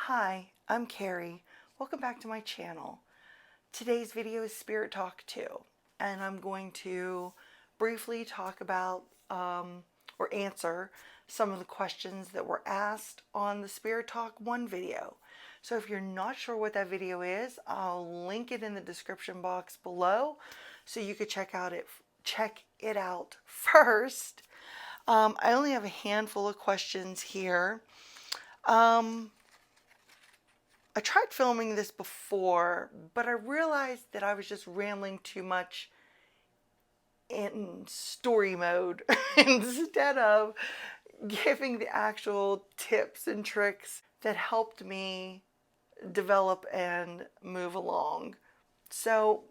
Hi, I'm Carrie. Welcome back to my channel. Today's video is Spirit Talk 2, and I'm going to briefly talk about or answer some of the questions that were asked on the Spirit Talk 1 video. So if you're not sure what that video is, I'll link it in the description box below so you could check it out first. I only have a handful of questions here. I tried filming this before, but I realized that I was just rambling too much in story mode instead of giving the actual tips and tricks that helped me develop and move along. So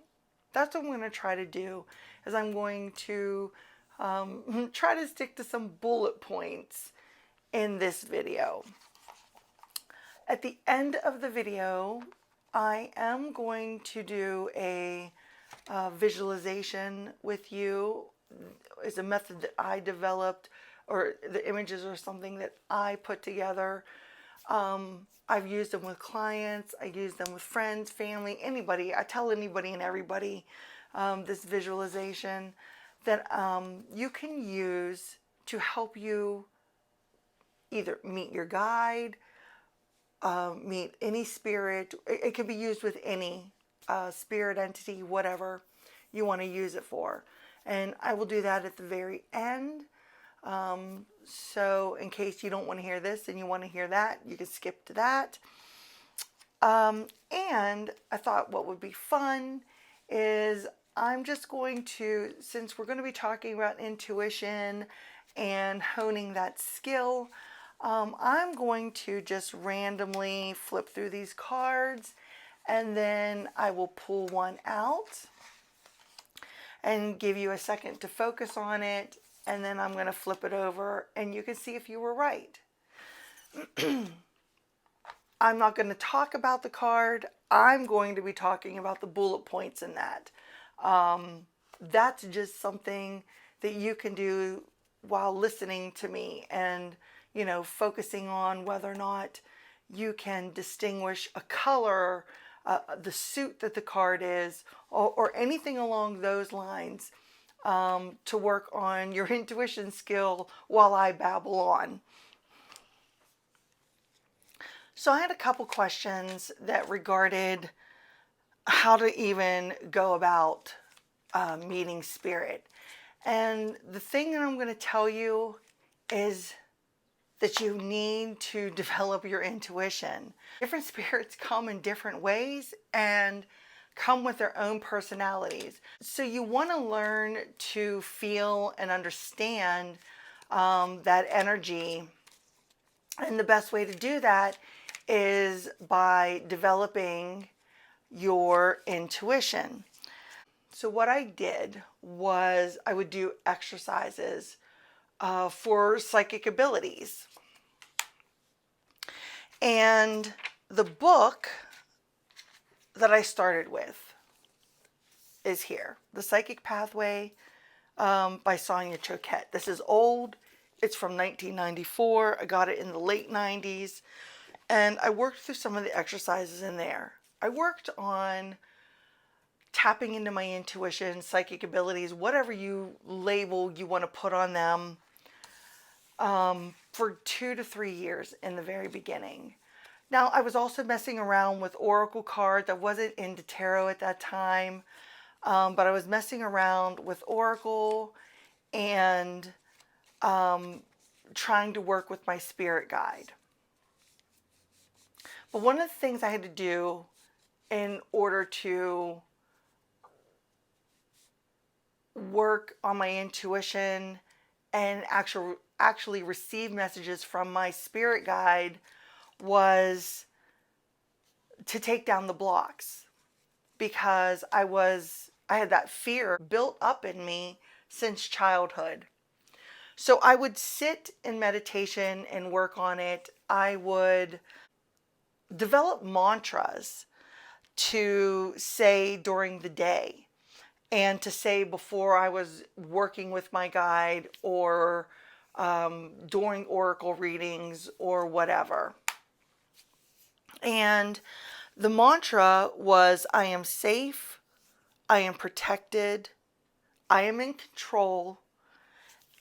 that's what I'm going to try to do, is I'm going to try to stick to some bullet points in this video. At the end of the video, I am going to do a visualization with you. It's a method that I developed, or the images are something that I put together. I've used them with clients, I use them with friends, family, anybody. I tell anybody and everybody this visualization that you can use to help you either meet your guide, meet any spirit. It can be used with any spirit entity, whatever you want to use it for. And I will do that at the very end. So in case you don't want to hear this and you want to hear that, you can skip to that. And I thought what would be fun is I'm just going to, since we're going to be talking about intuition and honing that skill, I'm going to just randomly flip through these cards, and then I will pull one out and give you a second to focus on it, and then I'm going to flip it over and you can see if you were right. I'm not going to talk about the card. I'm going to be talking about the bullet points in that. That's just something that you can do while listening to me and focusing on whether or not you can distinguish a color, the suit that the card is, or anything along those lines, to work on your intuition skill while I babble on. So I had a couple questions that regarded how to even go about meeting spirit. And the thing that I'm going to tell you is that you need to develop your intuition. Different spirits come in different ways and come with their own personalities. So you want to learn to feel and understand that energy. And the best way to do that is by developing your intuition. So what I did was I would do exercises for psychic abilities. And the book that I started with is here, The Psychic Pathway by Sonia Choquette. This is old. It's from 1994. I got it in the late 90s. And I worked through some of the exercises in there. I worked on tapping into my intuition, psychic abilities, whatever you label you want to put on them, for 2 to 3 years in the very beginning. Now, I was also messing around with oracle cards. I wasn't into tarot at that time, but I was messing around with oracle and trying to work with my spirit guide. But one of the things I had to do in order to work on my intuition and actually receive messages from my spirit guide was to take down the blocks, because I had that fear built up in me since childhood. So I would sit in meditation and work on it. I would develop mantras to say during the day and to say before I was working with my guide, or during oracle readings or whatever. And the mantra was, I am safe, I am protected, I am in control,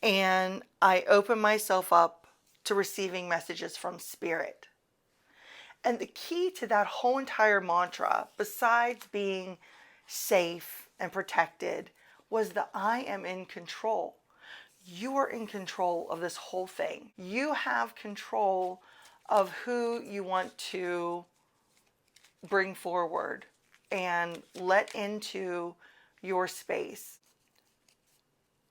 and I open myself up to receiving messages from Spirit. And the key to that whole entire mantra, besides being safe and protected, was the I am in control. You are in control of this whole thing. You have control of who you want to bring forward and let into your space.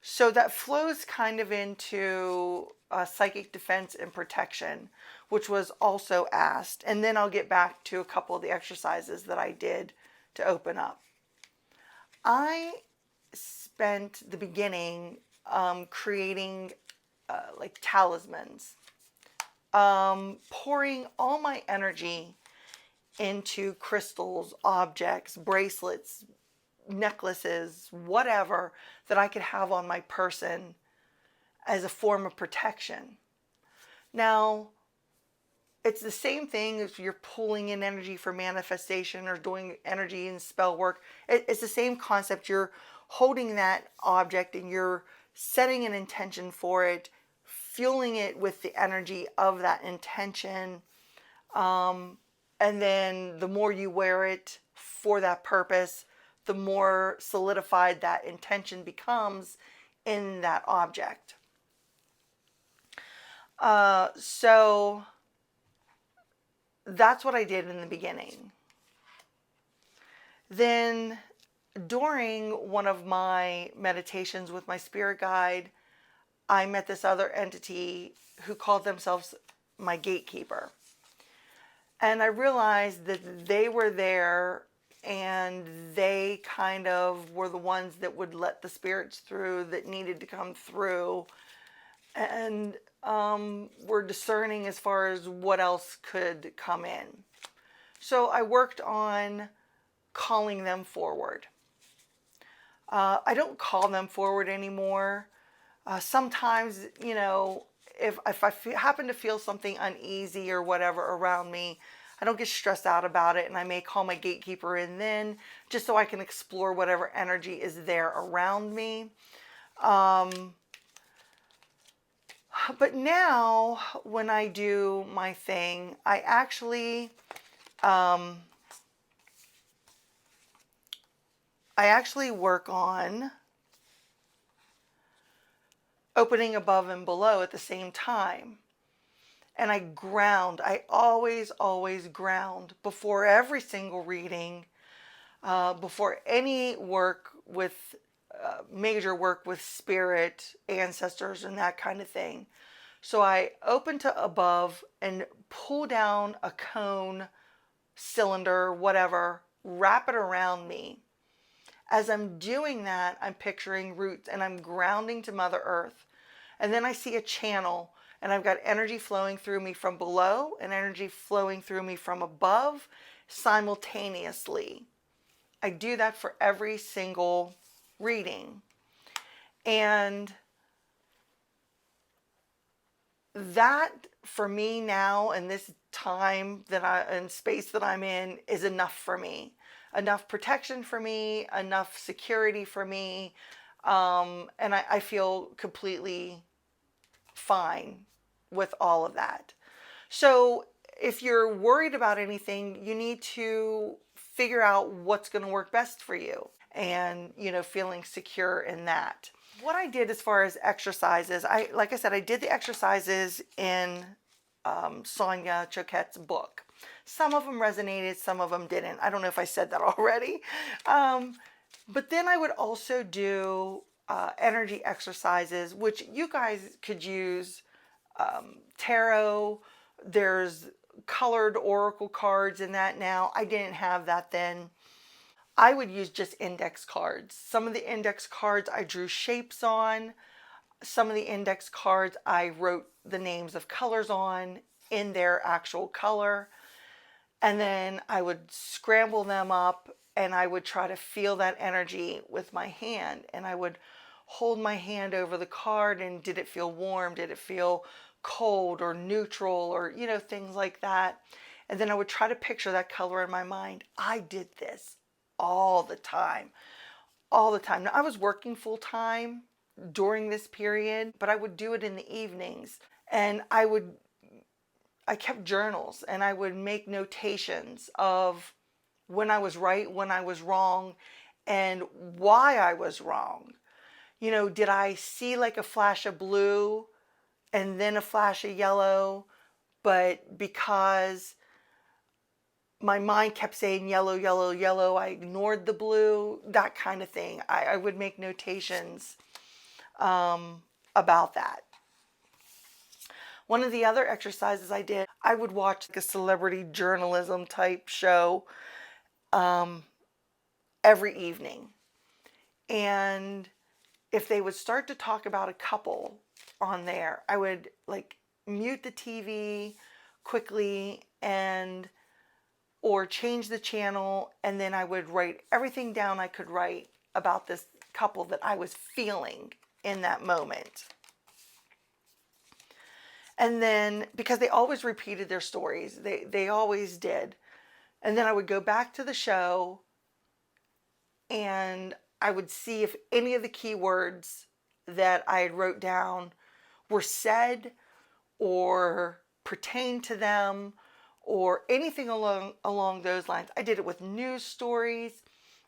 So that flows kind of into psychic defense and protection, which was also asked. And then I'll get back to a couple of the exercises that I did to open up. I spent the beginning creating like talismans, pouring all my energy into crystals, objects, bracelets, necklaces, whatever that I could have on my person as a form of protection. Now, it's the same thing if you're pulling in energy for manifestation or doing energy and spell work. It's the same concept. You're holding that object and you're setting an intention for it, fueling it with the energy of that intention. And then the more you wear it for that purpose, the more solidified that intention becomes in that object. So that's what I did in the beginning. Then during one of my meditations with my spirit guide, I met this other entity who called themselves my gatekeeper. And I realized that they were there and they kind of were the ones that would let the spirits through that needed to come through, and were discerning as far as what else could come in. So I worked on calling them forward. I don't call them forward anymore. Sometimes, you know, if I happen to feel something uneasy or whatever around me, I don't get stressed out about it, and I may call my gatekeeper in then, just so I can explore whatever energy is there around me. But now, when I do my thing, I actually work on opening above and below at the same time. And I ground. I always ground before every single reading, before any work with major work with spirit, ancestors, and that kind of thing. So I open to above and pull down a cone, cylinder, whatever, wrap it around me. As I'm doing that, I'm picturing roots and I'm grounding to Mother Earth. And then I see a channel, and I've got energy flowing through me from below and energy flowing through me from above simultaneously. I do that for every single reading. And that, for me now, in this time and space that I'm in, is enough for me. Enough protection for me, enough security for me. And I feel completely fine with all of that. So if you're worried about anything, you need to figure out what's going to work best for you, and, you know, feeling secure in that. What I did as far as exercises, like I said, I did the exercises in Sonia Choquette's book. Some of them resonated, some of them didn't. I don't know if I said that already. But then I would also do energy exercises, which you guys could use tarot. There's colored oracle cards in that now. I didn't have that then. I would use just index cards. Some of the index cards I drew shapes on. Some of the index cards I wrote the names of colors on in their actual color. And then I would scramble them up and I would try to feel that energy with my hand. And I would hold my hand over the card, and did it feel warm? Did it feel cold or neutral, or, you know, things like that. And then I would try to picture that color in my mind. I did this all the time, all the time. Now, I was working full time during this period, but I would do it in the evenings. And I kept journals and I would make notations of when I was right, when I was wrong, and why I was wrong. You know, did I see like a flash of blue and then a flash of yellow, but because my mind kept saying yellow, yellow, yellow, I ignored the blue, that kind of thing. I would make notations about that. One of the other exercises I did, I would watch like a celebrity journalism type show every evening. And if they would start to talk about a couple on there, I would like mute the TV quickly and or change the channel, and then I would write everything down I could write about this couple that I was feeling in that moment. And then, because they always repeated their stories, they always did. And then I would go back to the show and I would see if any of the keywords that I had wrote down were said or pertained to them or anything along those lines. I did it with news stories,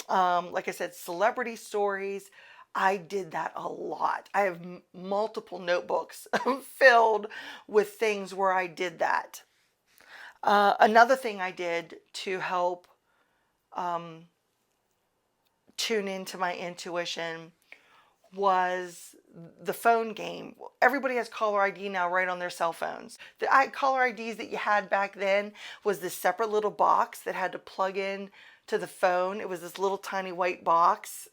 like I said, celebrity stories. I did that a lot. I have multiple notebooks filled with things where I did that. Another thing I did to help tune into my intuition was the phone game. Everybody has caller ID now right on their cell phones. The caller IDs that you had back then was this separate little box that had to plug in to the phone. It was this little tiny white box.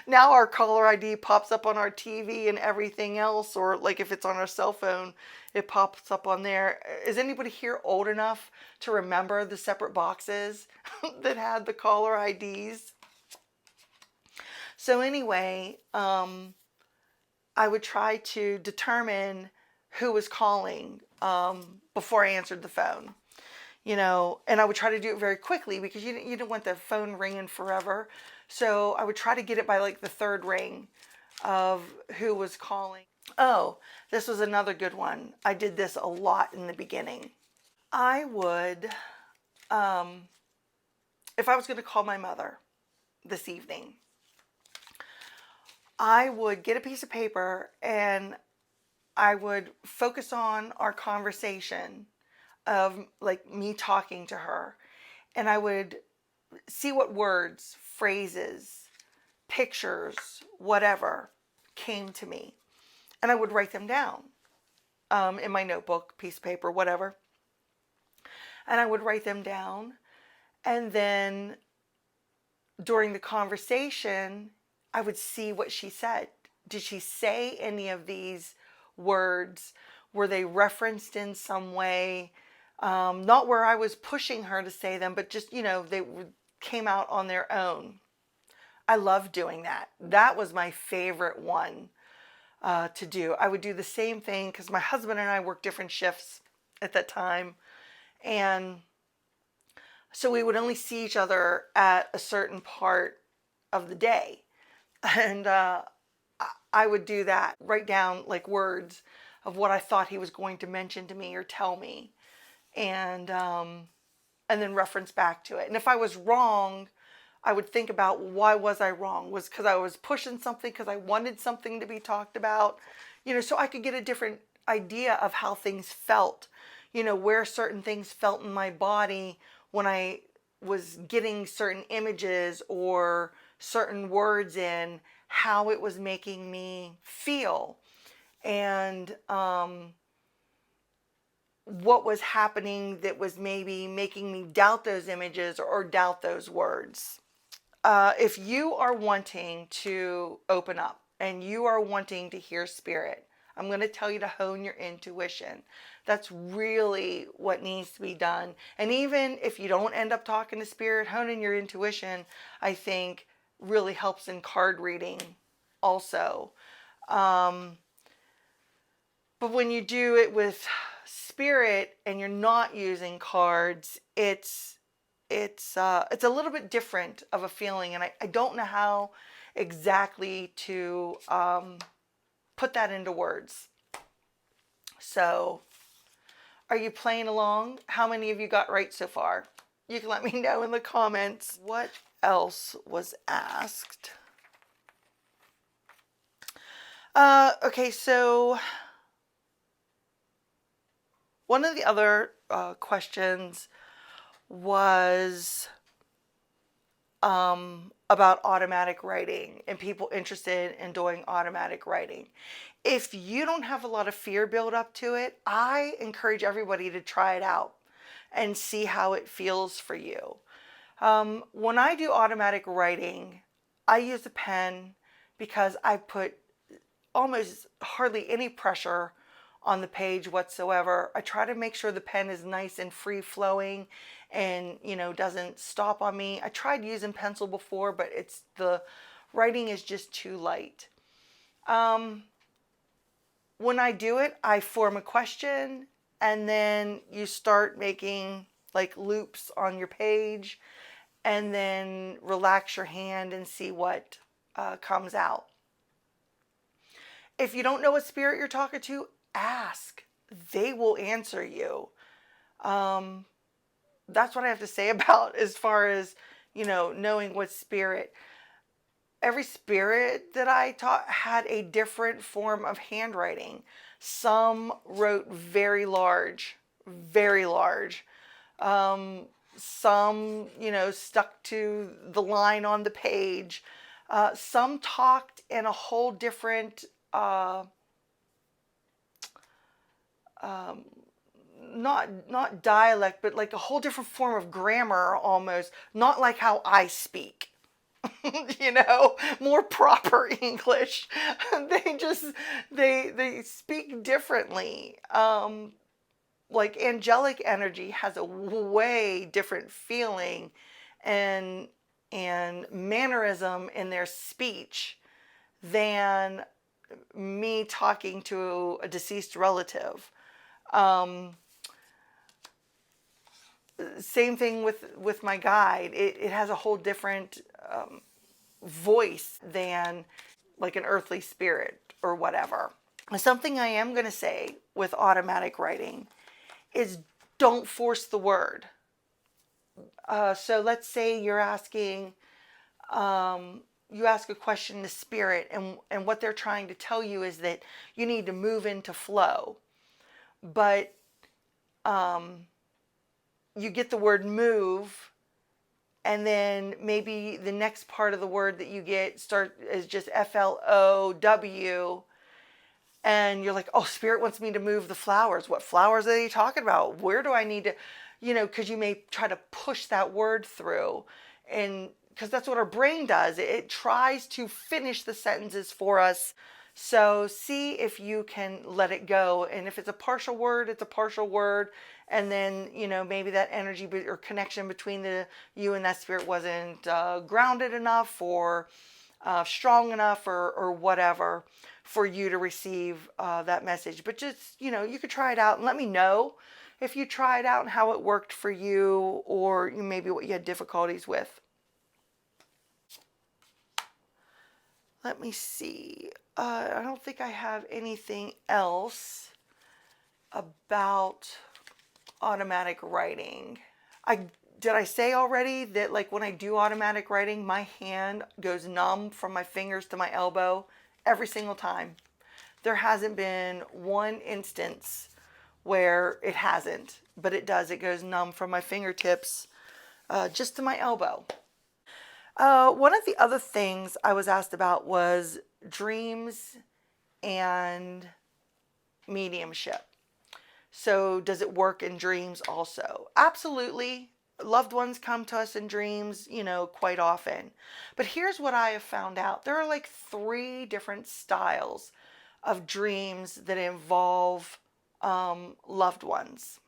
Now our caller ID pops up on our TV and everything else, or like if it's on our cell phone, it pops up on there. Is anybody here old enough to remember the separate boxes that had the caller IDs? So anyway, I would try to determine who was calling before I answered the phone, you know, and I would try to do it very quickly because you didn't want the phone ringing forever. So I would try to get it by like the third ring of who was calling. Oh, this was another good one. I did this a lot in the beginning. I would, if I was going to call my mother this evening, I would get a piece of paper and I would focus on our conversation of like me talking to her. And I would see what words, phrases, pictures, whatever came to me. And I would write them down in my notebook, piece of paper, whatever. And I would write them down. And then during the conversation, I would see what she said. Did she say any of these words? Were they referenced in some way? Not where I was pushing her to say them, but just, you know, they came out on their own. I love doing that. That was my favorite one to do. I would do the same thing because my husband and I worked different shifts at that time. And so we would only see each other at a certain part of the day. And I would do that, write down like words of what I thought he was going to mention to me or tell me, and then reference back to it. And if I was wrong, I would think about why was I wrong? Was because I was pushing something, because I wanted something to be talked about, you know, so I could get a different idea of how things felt, you know, where certain things felt in my body when I was getting certain images or certain words in, how it was making me feel, and what was happening that was maybe making me doubt those images or doubt those words. If you are wanting to open up and you are wanting to hear spirit, I'm going to tell you to hone your intuition. That's really what needs to be done. And even if you don't end up talking to spirit, honing your intuition, I think, really helps in card reading also. But when you do it with spirit, spirit and you're not using cards, it's a little bit different of a feeling, and I don't know how exactly to put that into words. So, are you playing along? How many of you got right so far? You can let me know in the comments. What else was asked? Okay, so one of the other questions was about automatic writing and people interested in doing automatic writing. If you don't have a lot of fear built up to it, I encourage everybody to try it out and see how it feels for you. When I do automatic writing, I use a pen because I put almost hardly any pressure on the page whatsoever. I try to make sure the pen is nice and free flowing and, you know, doesn't stop on me. I tried using pencil before, but the writing is just too light. When I do it, I form a question and then you start making like loops on your page and then relax your hand and see what comes out. If you don't know what spirit you're talking to, ask. They will answer you. That's what I have to say about as far as, you know, knowing what spirit. Every spirit that I taught had a different form of handwriting. Some wrote very large, very large. Some, you know, stuck to the line on the page. Some talked in a whole different not dialect, but like a whole different form of grammar almost, not like how I speak. You know, more proper English. They speak differently. Like angelic energy has a way different feeling and mannerism in their speech than me talking to a deceased relative. Same thing with my guide. It has a whole different voice than like an earthly spirit or whatever. Something I am going to say with automatic writing is don't force the word. So let's say you're asking, you ask a question to spirit, and what they're trying to tell you is that you need to move into flow. But you get the word move, and then maybe the next part of the word that you get is just FLOW, and you're like, oh, spirit wants me to move the flowers. What flowers are they talking about? Where do I need to, you know, because you may try to push that word through, and because that's what our brain does. It tries to finish the sentences for us. So see if you can let it go. And if it's a partial word, it's a partial word. And then, you know, maybe that energy or connection between you and that spirit wasn't grounded enough or strong enough or whatever for you to receive that message. But just, you know, you could try it out and let me know if you tried out and how it worked for you, or maybe what you had difficulties with. Let me see. I don't think I have anything else about automatic writing. Did I say already that like when I do automatic writing, my hand goes numb from my fingers to my elbow every single time? There hasn't been one instance where it hasn't, but it does. It goes numb from my fingertips just to my elbow. One of the other things I was asked about was dreams and mediumship. So does it work in dreams also? Absolutely. Loved ones come to us in dreams, you know, quite often. But here's what I have found out. There are like 3 different styles of dreams that involve loved ones.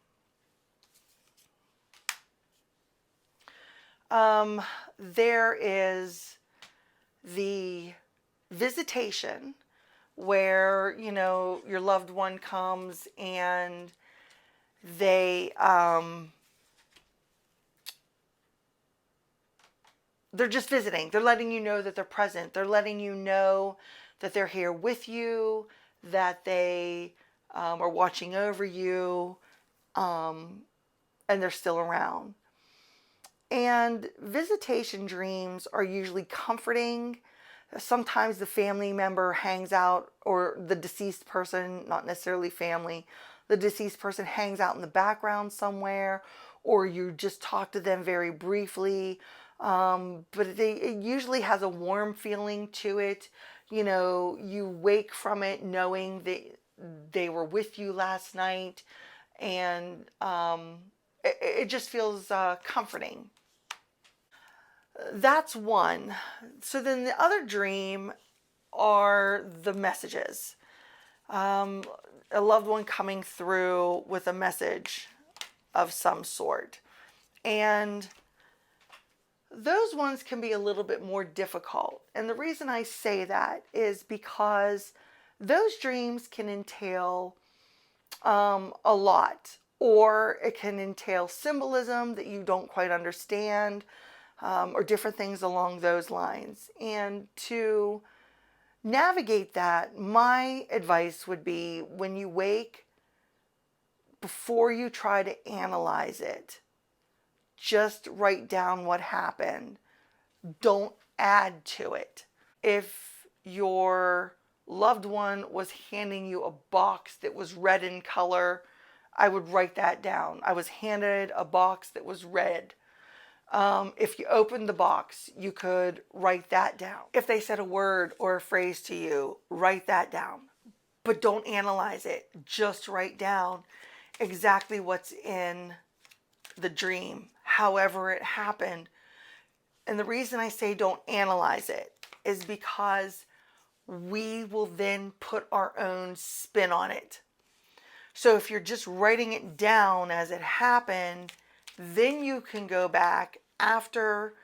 There is the visitation where, you know, your loved one comes and They they're just visiting. They're letting you know that they're present. They're letting you know that they're here with you, that they are watching over you, and they're still around. And visitation dreams are usually comforting. Sometimes the family member hangs out, or the deceased person, not necessarily family, the deceased person hangs out in the background somewhere, or you just talk to them very briefly. But it usually has a warm feeling to it. You know, you wake from it knowing that they were with you last night, and it just feels comforting. That's one. So then the other dream are the messages. Um, a loved one coming through with a message of some sort. And those ones can be a little bit more difficult. And the reason I say that is because those dreams can entail a lot, or it can entail symbolism that you don't quite understand, or different things along those lines. And to navigate that, my advice would be, when you wake, before you try to analyze it, just write down what happened. Don't add to it. If your loved one was handing you a box that was red in color, I would write that down. I was handed a box that was red. If you opened the box, you could write that down. If they said a word or a phrase to you, write that down. But don't analyze it. Just write down exactly what's in the dream, however it happened. And the reason I say don't analyze it is because we will then put our own spin on it. So if you're just writing it down as it happened, then you can go back after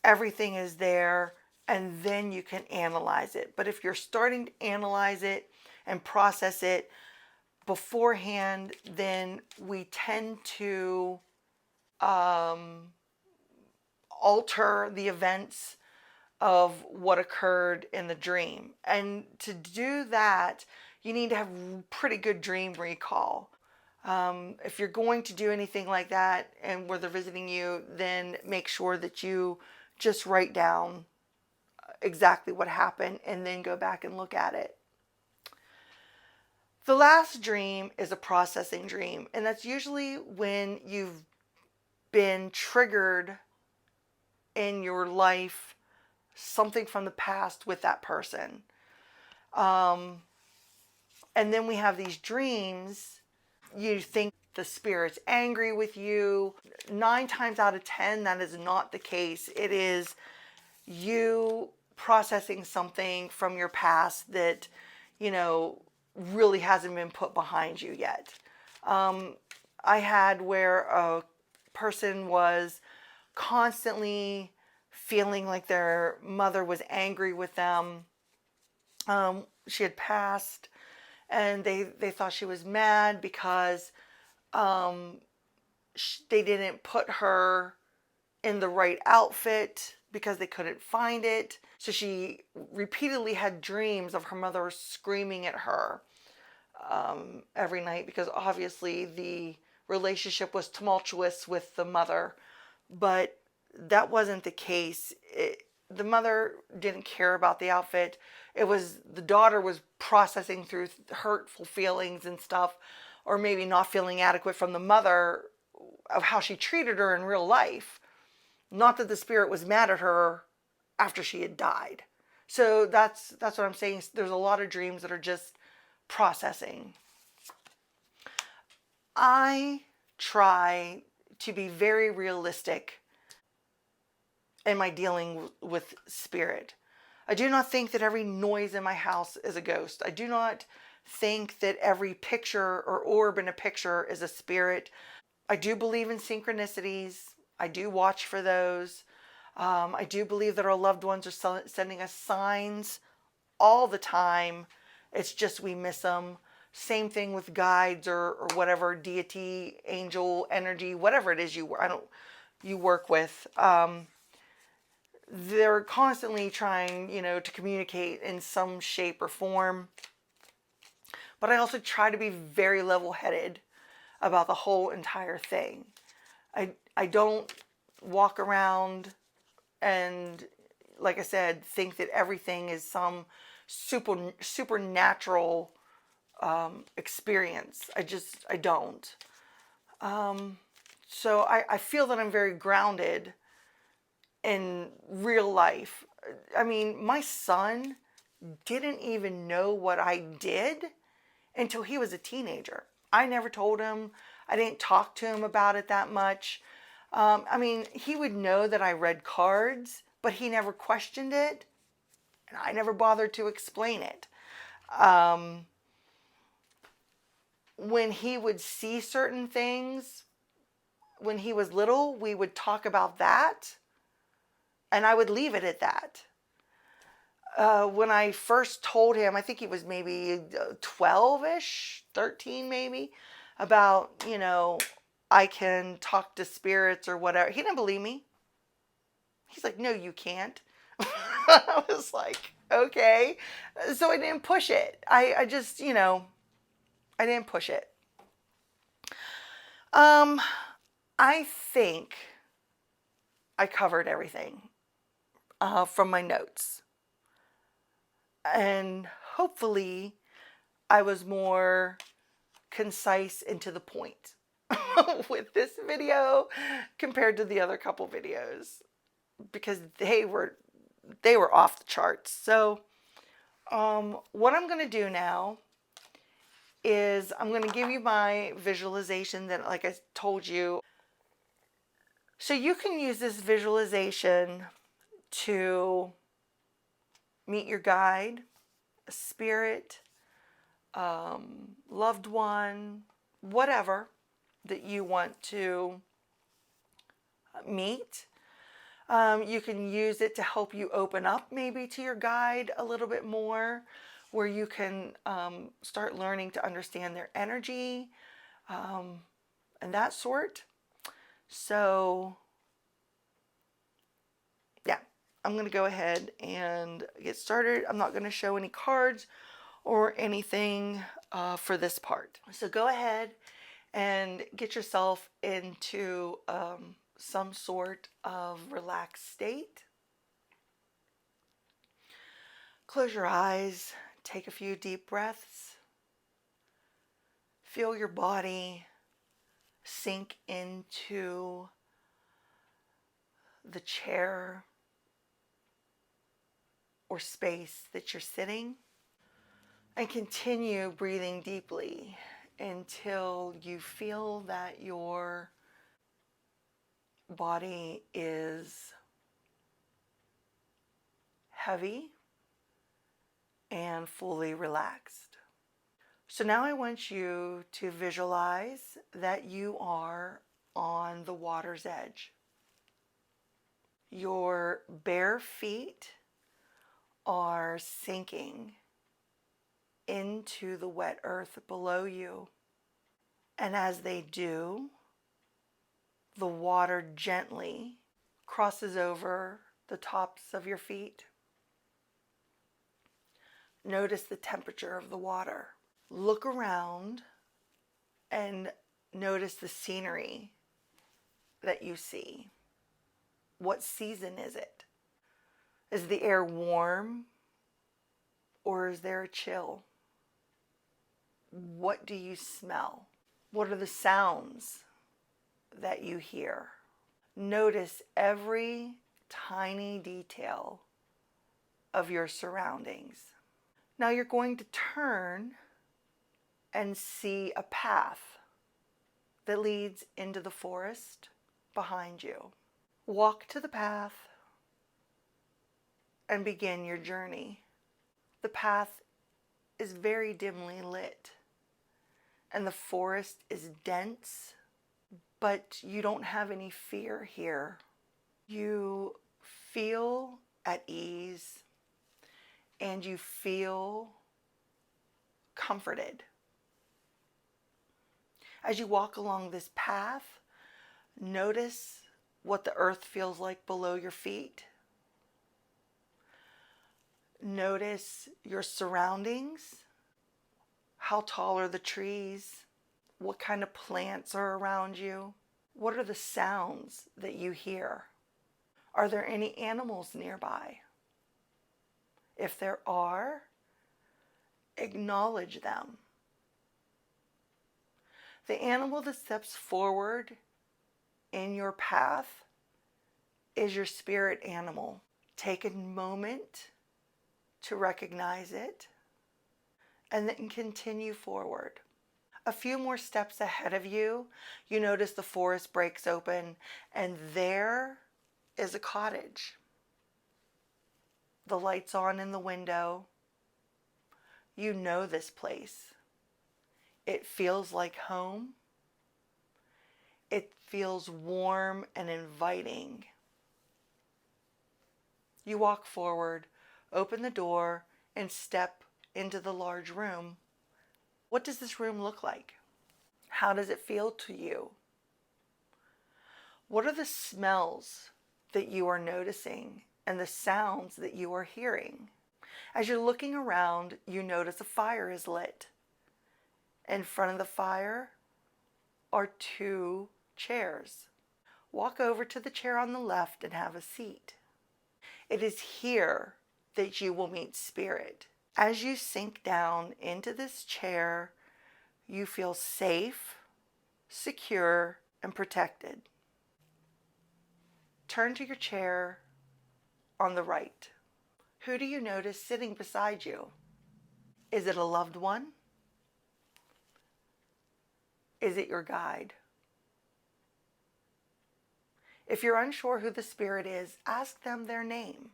everything is there, and then you can analyze it. But if you're starting to analyze it and process it beforehand, then we tend to alter the events of what occurred in the dream. And to do that, you need to have pretty good dream recall. If you're going to do anything like that and where they're visiting you, then make sure that you just write down exactly what happened and then go back and look at it. The last dream is a processing dream, and that's usually when you've been triggered in your life, something from the past with that person. And then we have these dreams. You think the spirit's angry with you. 9 times out of 10, that is not the case. It is you processing something from your past that, you know, really hasn't been put behind you yet. I had where a person was constantly feeling like their mother was angry with them. She had passed, and they thought she was mad because they didn't put her in the right outfit because they couldn't find it. So she repeatedly had dreams of her mother screaming at her every night, because obviously the relationship was tumultuous with the mother. But that wasn't the case. The mother didn't care about the outfit. It was the daughter was processing through hurtful feelings and stuff, or maybe not feeling adequate from the mother of how she treated her in real life. Not that the spirit was mad at her after she had died. So that's what I'm saying. There's a lot of dreams that are just processing. I try to be very realistic in my dealing with spirit. I do not think that every noise in my house is a ghost. I do not think that every picture or orb in a picture is a spirit. I do believe in synchronicities. I do watch for those. I do believe that our loved ones are sending us signs all the time. It's just we miss them. Same thing with guides or whatever deity, angel, energy, whatever it is you work with. They're constantly trying, to communicate in some shape or form. But I also try to be very level-headed about the whole entire thing. I don't walk around and, like I said, think that everything is some supernatural experience. I don't. So I feel that I'm very grounded in real life. I mean, my son didn't even know what I did until he was a teenager. I never told him. I didn't talk to him about it that much. I mean, he would know that I read cards, but he never questioned it, and I never bothered to explain it. When he would see certain things, when he was little, we would talk about that, and I would leave it at that. When I first told him, I think he was maybe 12-ish, 13 maybe, about, I can talk to spirits or whatever. He didn't believe me. He's like, no, you can't. I was like, okay. So I didn't push it. I just, I didn't push it. I think I covered everything from my notes. And hopefully I was more concise and to the point with this video compared to the other couple videos, because they were off the charts. So what I'm going to do now is I'm going to give you my visualization that, like I told you. So you can use this visualization to meet your guide, a spirit, loved one, whatever that you want to meet. You can use it to help you open up maybe to your guide a little bit more, where you can start learning to understand their energy and that sort. So yeah, I'm going to go ahead and get started. I'm not going to show any cards or anything for this part. So go ahead and get yourself into some sort of relaxed state. Close your eyes, take a few deep breaths. Feel your body sink into the chair or space that you're sitting, and continue breathing deeply until you feel that your body is heavy and fully relaxed. So now I want you to visualize that you are on the water's edge. Your bare feet are sinking into the wet earth below you. And as they do, the water gently crosses over the tops of your feet. Notice the temperature of the water. Look around and notice the scenery that you see. What season is it? Is the air warm or is there a chill? What do you smell? What are the sounds that you hear? Notice every tiny detail of your surroundings. Now you're going to turn and see a path that leads into the forest behind you. Walk to the path and begin your journey. The path is very dimly lit, and the forest is dense, but you don't have any fear here. You feel at ease and you feel comforted. As you walk along this path, notice what the earth feels like below your feet. Notice your surroundings. How tall are the trees? What kind of plants are around you? What are the sounds that you hear? Are there any animals nearby? If there are, acknowledge them. The animal that steps forward in your path is your spirit animal. Take a moment to recognize it and then continue forward. A few more steps ahead of you, you notice the forest breaks open and there is a cottage. The light's on in the window. You know this place. It feels like home. It feels warm and inviting. You walk forward, open the door, and step into the large room. What does this room look like? How does it feel to you? What are the smells that you are noticing and the sounds that you are hearing? As you're looking around, you notice a fire is lit. In front of the fire are 2 chairs. Walk over to the chair on the left and have a seat. It is here that you will meet spirit. As you sink down into this chair, you feel safe, secure, and protected. Turn to your chair on the right. Who do you notice sitting beside you? Is it a loved one? Is it your guide? If you're unsure who the spirit is, ask them their name.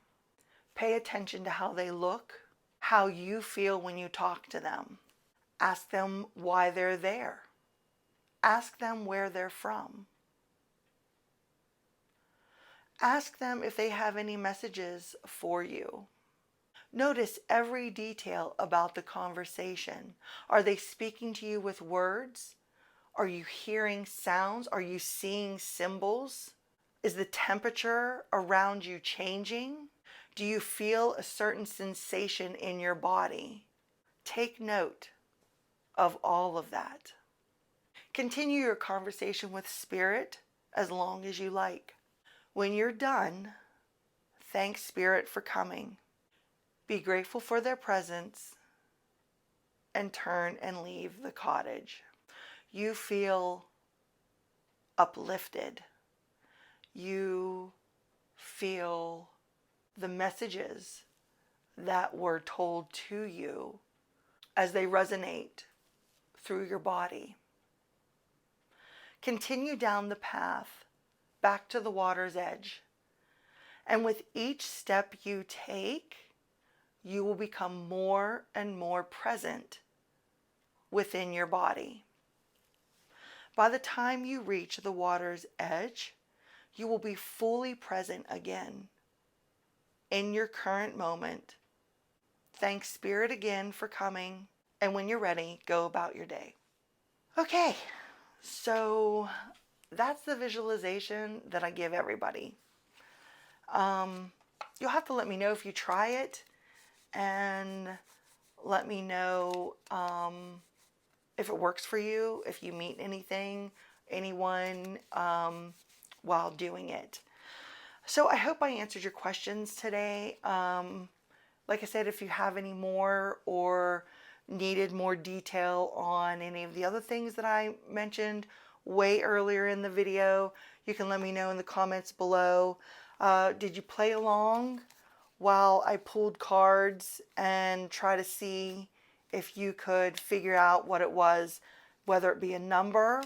Pay attention to how they look, how you feel when you talk to them. Ask them why they're there. Ask them where they're from. Ask them if they have any messages for you. Notice every detail about the conversation. Are they speaking to you with words? Are you hearing sounds? Are you seeing symbols? Is the temperature around you changing? Do you feel a certain sensation in your body? Take note of all of that. Continue your conversation with spirit as long as you like. When you're done, thank spirit for coming. Be grateful for their presence and turn and leave the cottage. You feel uplifted. You feel the messages that were told to you as they resonate through your body. Continue down the path back to the water's edge. And with each step you take, you will become more and more present within your body. By the time you reach the water's edge, you will be fully present again in your current moment. Thank Spirit again for coming, and when you're ready, go about your day. Okay, so that's the visualization that I give everybody. You'll have to let me know if you try it, and let me know if it works for you, if you meet anyone while doing it. So I hope I answered your questions today. Like I said, if you have any more or needed more detail on any of the other things that I mentioned way earlier in the video, you can let me know in the comments below. Did you play along while I pulled cards and try to see if you could figure out what it was, whether it be a number,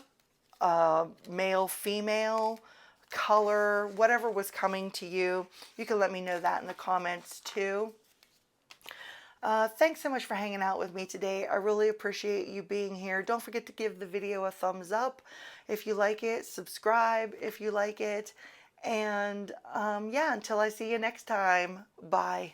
male, female, color, whatever was coming to you? You can let me know that in the comments too. Thanks so much for hanging out with me today. I really appreciate you being here. Don't forget to give the video a thumbs up if you like it, subscribe if you like it, and yeah, until I see you next time, bye.